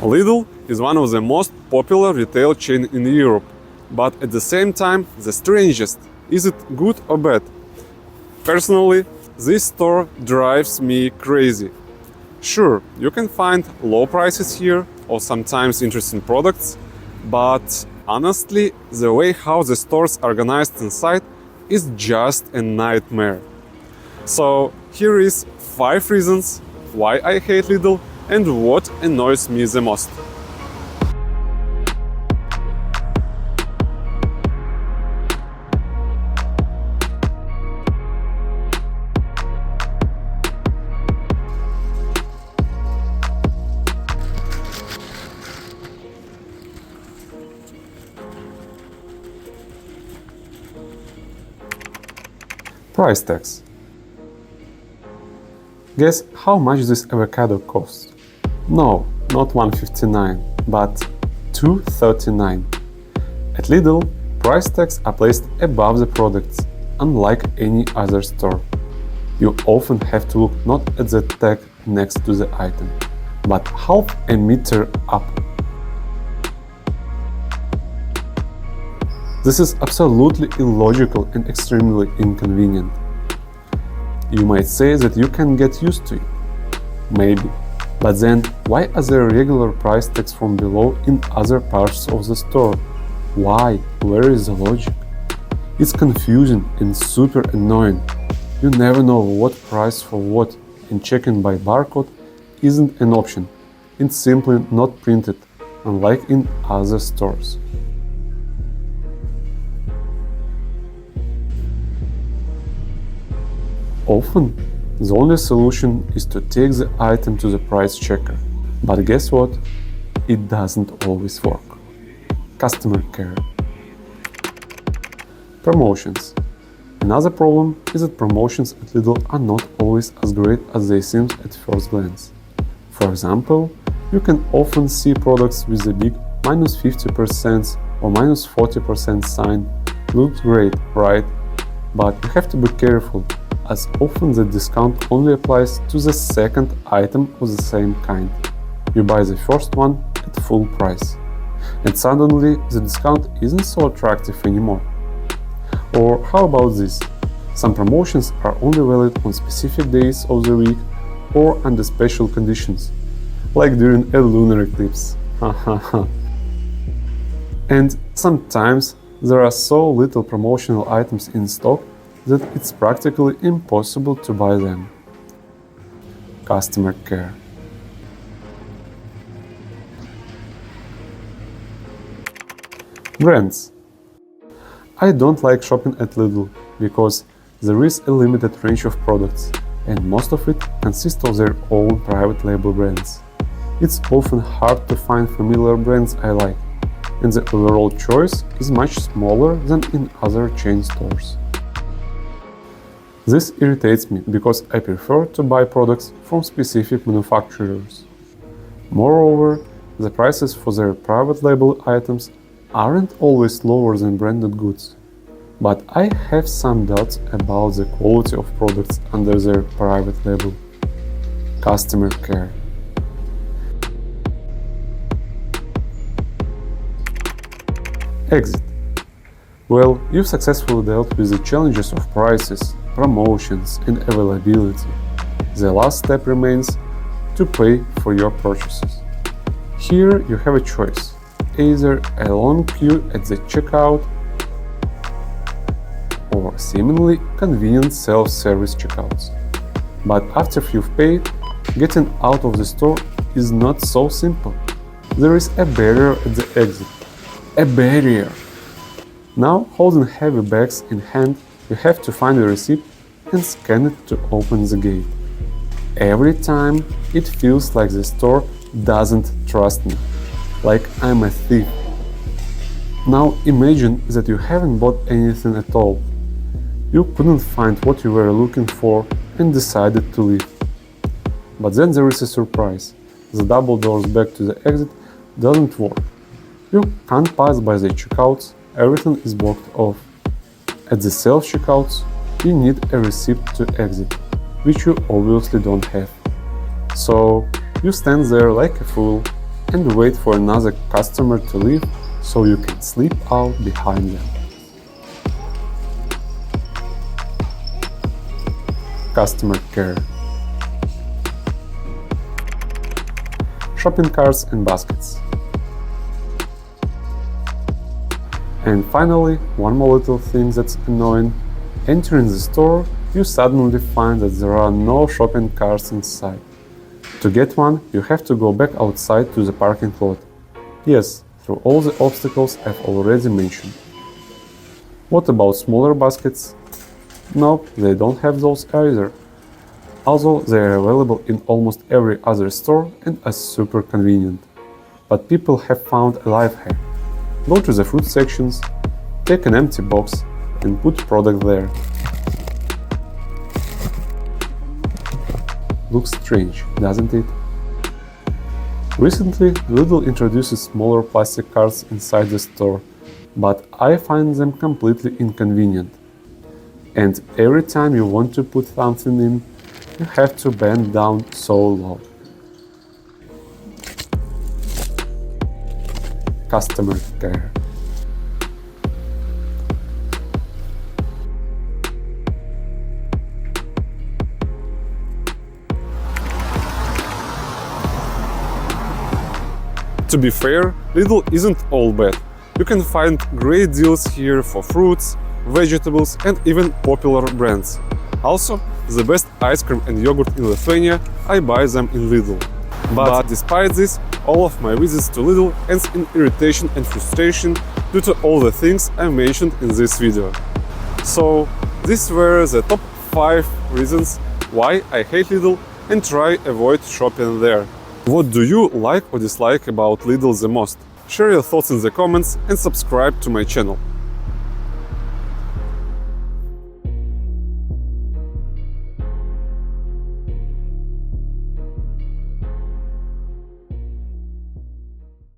Lidl is one of the most popular retail chain in Europe, but at the same time the strangest. Is it good or bad? Personally, this store drives me crazy. Sure, you can find low prices here or sometimes interesting products, but honestly, the way how the store's organized inside is just a nightmare. So here is 5 reasons why I hate Lidl and what annoys me the most. Price tags. Guess how much this avocado costs? No, not 1.59, but 2.39. At Lidl, price tags are placed above the products, unlike any other store. You often have to look not at the tag next to the item, but half a meter up. This is absolutely illogical and extremely inconvenient. You might say that you can get used to it. Maybe. But then, why are there regular price tags from below in other parts of the store? Why? Where is the logic? It's confusing and super annoying. You never know what price for what, and checking by barcode isn't an option. It's simply not printed, unlike in other stores. Often, the only solution is to take the item to the price checker. But guess what? It doesn't always work. Customer care. Promotions. Another problem is that promotions at Lidl are not always as great as they seem at first glance. For example, you can often see products with a big -50% or -40% sign. Looks great, right? But you have to be careful, as often the discount only applies to the second item of the same kind. You buy the first one at full price, and suddenly the discount isn't so attractive anymore. Or how about this? Some promotions are only valid on specific days of the week or under special conditions, like during a lunar eclipse. And sometimes there are so little promotional items in stock that it's practically impossible to buy them. Customer care. Brands. I don't like shopping at Lidl because there is a limited range of products, and most of it consists of their own private label brands. It's often hard to find familiar brands I like, and the overall choice is much smaller than in other chain stores. This irritates me because I prefer to buy products from specific manufacturers. Moreover, the prices for their private label items aren't always lower than branded goods. But I have some doubts about the quality of products under their private label. Customer care. Exit. Well, you've successfully dealt with the challenges of prices, promotions, and availability. The last step remains to pay for your purchases. Here you have a choice, either a long queue at the checkout or seemingly convenient self-service checkouts. But after you've paid, getting out of the store is not so simple. There is a barrier at the exit. A barrier! Now, holding heavy bags in hand, you have to find a receipt and scan it to open the gate. Every time, it feels like the store doesn't trust me, like I'm a thief. Now imagine that you haven't bought anything at all. You couldn't find what you were looking for and decided to leave. But then there is a surprise. The double doors back to the exit doesn't work. You can't pass by the checkouts, everything is blocked off. At the self-checkouts, you need a receipt to exit, which you obviously don't have. So you stand there like a fool, and wait for another customer to leave so you can slip out behind them. Customer care. Shopping carts and baskets. And finally, one more little thing that's annoying. Entering the store, you suddenly find that there are no shopping carts inside. To get one, you have to go back outside to the parking lot. Yes, through all the obstacles I've already mentioned. What about smaller baskets? Nope, they don't have those either. Although they are available in almost every other store and are super convenient. But people have found a life hack. Go to the fruit sections, take an empty box and put product there. Looks strange, doesn't it? Recently, Lidl introduced smaller plastic carts inside the store, but I find them completely inconvenient. And every time you want to put something in, you have to bend down so low. Customer care. To be fair, Lidl isn't all bad. You can find great deals here for fruits, vegetables and even popular brands. Also, the best ice cream and yogurt in Lithuania, I buy them in Lidl. But despite this, all of my visits to Lidl ends in irritation and frustration due to all the things I mentioned in this video. So, these were the top 5 reasons why I hate Lidl and try avoid shopping there. What do you like or dislike about Lidl the most? Share your thoughts in the comments and subscribe to my channel.